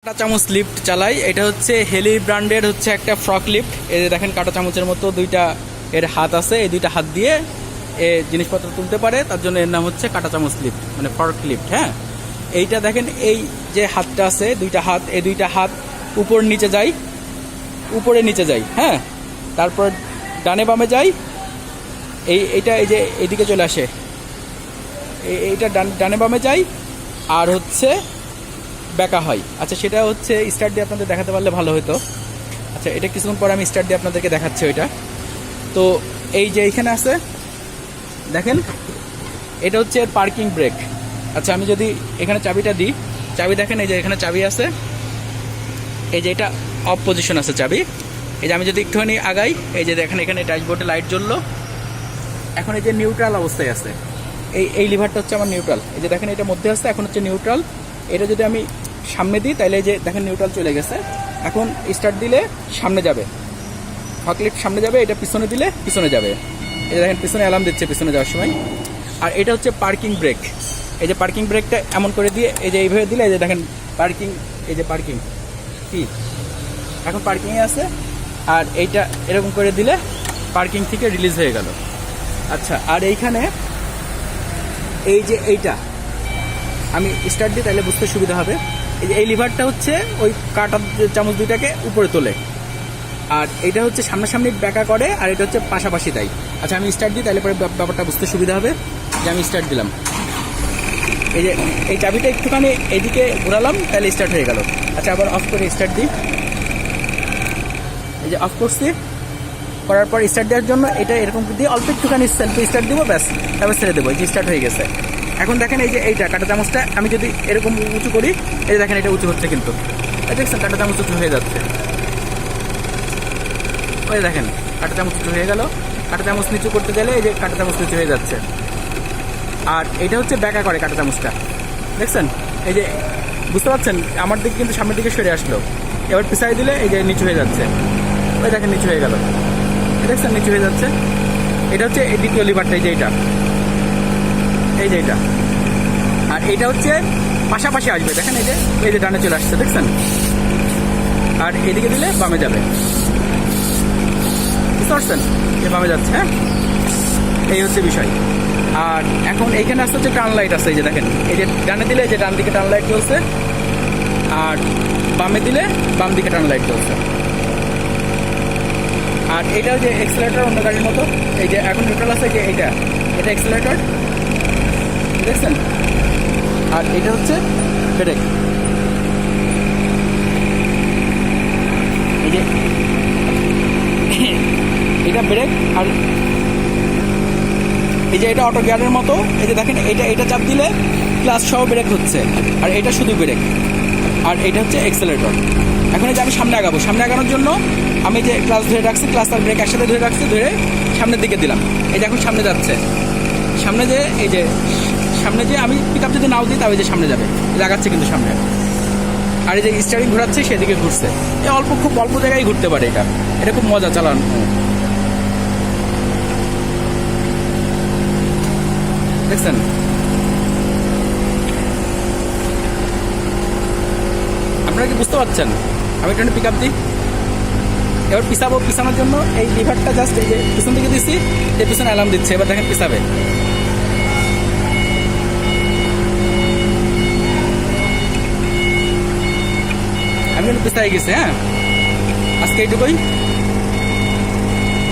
কাঁটা চামচ লিফট চালাই। এটা হচ্ছে হেলি ব্র্যান্ডের হচ্ছে একটা ফ্রক লিফট। এই যে দেখেন কাঁটা চামচের মতো দুইটা এর হাত আছে, এই দুইটা হাত দিয়ে এ জিনিসপত্র তুলতে পারে, তার জন্য এর নাম হচ্ছে কাঁটা চামচ লিফট, মানে ফ্রক লিফট। হ্যাঁ, এইটা দেখেন এই যে হাতটা আছে, দুইটা হাত, এই দুইটা হাত উপর নিচে যায়, উপরে নিচে যায়। হ্যাঁ, তারপর ডানে বামে যায়, এইটা এই যে এইদিকে চলে আসে, এইটা ডানে বামে যায়, আর হচ্ছে ব্যাকা হয়। আচ্ছা, সেটা হচ্ছে স্টার্ট দিয়ে আপনাদের দেখাতে পারলে ভালো হতো। আচ্ছা, এটা কিছুক্ষণ পরে আমি স্টার্ট দিয়ে আপনাদেরকে দেখাচ্ছি ওইটা। তো এই যে এইখানে আছে দেখেন, এটা হচ্ছে এর পার্কিং ব্রেক। আচ্ছা, আমি যদি এখানে চাবিটা দিই, চাবি দেখেন এই যে এখানে চাবি আছে, এই যে এটা অফ পজিশন আছে চাবি। এই যে আমি যদি একটুখানি আগাই, এই যে দেখেন এখানে ড্যাশবোর্ডে লাইট জ্বললো। এখন এই যে নিউট্রাল অবস্থায় আছে, এই লিভারটা হচ্ছে আমার নিউট্রাল। এই যে দেখেন এটা মধ্যে আছে, এখন হচ্ছে নিউট্রাল। এটা যদি আমি সামনে দিই তাহলে এই যে দেখেন নিউট্রাল চলে গেছে। এখন স্টার্ট দিলে সামনে যাবে, হকলিফট সামনে যাবে, এটা পিছনে দিলে পিছনে যাবে। এই যে দেখেন পিছনে অ্যালার্ম দিচ্ছে পিছনে যাওয়ার সময়। আর এটা হচ্ছে পার্কিং ব্রেক। এই যে পার্কিং ব্রেকটা এমন করে দিয়ে এই যে এইভাবে দিলে এই যে দেখেন পার্কিং, এই যে পার্কিং কি এখন পার্কিংয়ে আছে। আর এইটা এরকম করে দিলে পার্কিং থেকে রিলিজ হয়ে গেল। আচ্ছা, আর এইখানে এই যে এইটা আমি স্টার্ট দিই তাহলে বুঝতে সুবিধা হবে। এই যে এই লিভারটা হচ্ছে ওই কাঁটা চামচ দুইটাকে উপরে তোলে, আর এটা হচ্ছে সামনাসামনি ব্যাকা করে, আর এটা হচ্ছে পাশাপাশি দেয়। আচ্ছা, আমি স্টার্ট দিই তাহলে পরে ব্যাপারটা বুঝতে সুবিধা হবে। যে আমি স্টার্ট দিলাম, এই যে এই চাবিটা একটুখানি এইদিকে ঘোরালাম তাহলে স্টার্ট হয়ে গেল। আচ্ছা, আবার অফ করে স্টার্ট দিই, এই যে অফ করছি, করার পর স্টার্ট দেওয়ার জন্য এটা এরকম দিয়ে অল্প একটুখানি সেলফি স্টার্ট দিব, ব্যাস, তারপর ছেড়ে দেবো, এই যে স্টার্ট হয়ে গেছে। এখন দেখেন এই যে এইটা কাঁটা চামচটা আমি যদি এরকম উঁচু করি, এই যে দেখেন এটা উঁচু হচ্ছে, কিন্তু দেখছেন কাঁটা চামচ উঁচু হয়ে যাচ্ছে। ওই দেখেন কাঁটা চামচ উঁচু হয়ে গেল। কাঁটা চামচ নিচু করতে গেলে এই যে কাঁটা চামচ নিচু হয়ে যাচ্ছে। আর এটা হচ্ছে ব্যাকা করে কাঁটা চামচটা, দেখছেন এই যে বুঝতে পারছেন, আমার দিকে কিন্তু সামনের দিকে সরে আসলো। এবার পিছাই দিলে এই যে নিচু হয়ে যাচ্ছে, ওই দেখেন নিচু হয়ে গেল, দেখছেন নিচু হয়ে যাচ্ছে। এটা হচ্ছে এই দ্বিতীয় লিভারটা, এই যে এইটা, এই যে এটা। আর এইটা হচ্ছে পাশাপাশি আসবে, দেখেন এই যে ডানে চলে আসছে, দেখছেন। আর এদিকে দিলে বামে যাবে, বুঝতে পারছেন, যে বামে যাচ্ছে। হ্যাঁ, এই হচ্ছে বিষয়। আর এখন এইখানে আসতে হচ্ছে টার্ন লাইট আছে, এই যে দেখেন এই যে ডানে দিলে এই যে ডান দিকে টার্ন লাইট জ্বলছে, আর বামে দিলে বাম দিকে টার্ন লাইট জ্বলছে। আর এটা যে এক্সেলেটর অন্য গাড়ির মতো, এই যে এখন নিউট্রাল আছে, যে এটা এক্সেলেটর, দেখছেন। আর এটা হচ্ছে ব্রেক, এই যে এটা ব্রেক। আর এই যে এটা অটো গিয়ারের মতো, এই যে দেখেন এটা চাপ দিলে ক্লাস সহ ব্রেক হচ্ছে, আর এটা শুধু ব্রেক। আর এটা হচ্ছে এক্সেলেটর। এখন এই যে আমি সামনে আগাবো, সামনে আগানোর জন্য আমি যে ক্লাস ধরে রাখছি, ক্লাস আর ব্রেক একসাথে ধরে রাখছি, ধরে সামনের দিকে দিলাম। এই যে এখন সামনে যাচ্ছে, সামনে যে এই যে সামনে যে আমি পিক আপ যদি নাও দিই তাও এই যে সামনে যাবে, লাগাচ্ছে কিন্তু সামনে। আর এই যে স্টারিং ঘোরাচ্ছে সেদিকে ঘুরছে, এই খুব অল্প জায়গায় ঘুরতে পারে। এটা খুব মজা চালানো, দেখছেন। আপনারা কি বুঝতে পারছেন? আমি একটু পিক আপ দিই, এবার পিছানোর জন্য এই লিভারটা জাস্ট এই যে পিছন দিকে দিচ্ছি, এই পিছনে অ্যালার্ম দিচ্ছে, এবার দেখেন পিছাবে। আমি কিন্তু পিছাই গেছি। হ্যাঁ, আজকে এইটুকুই।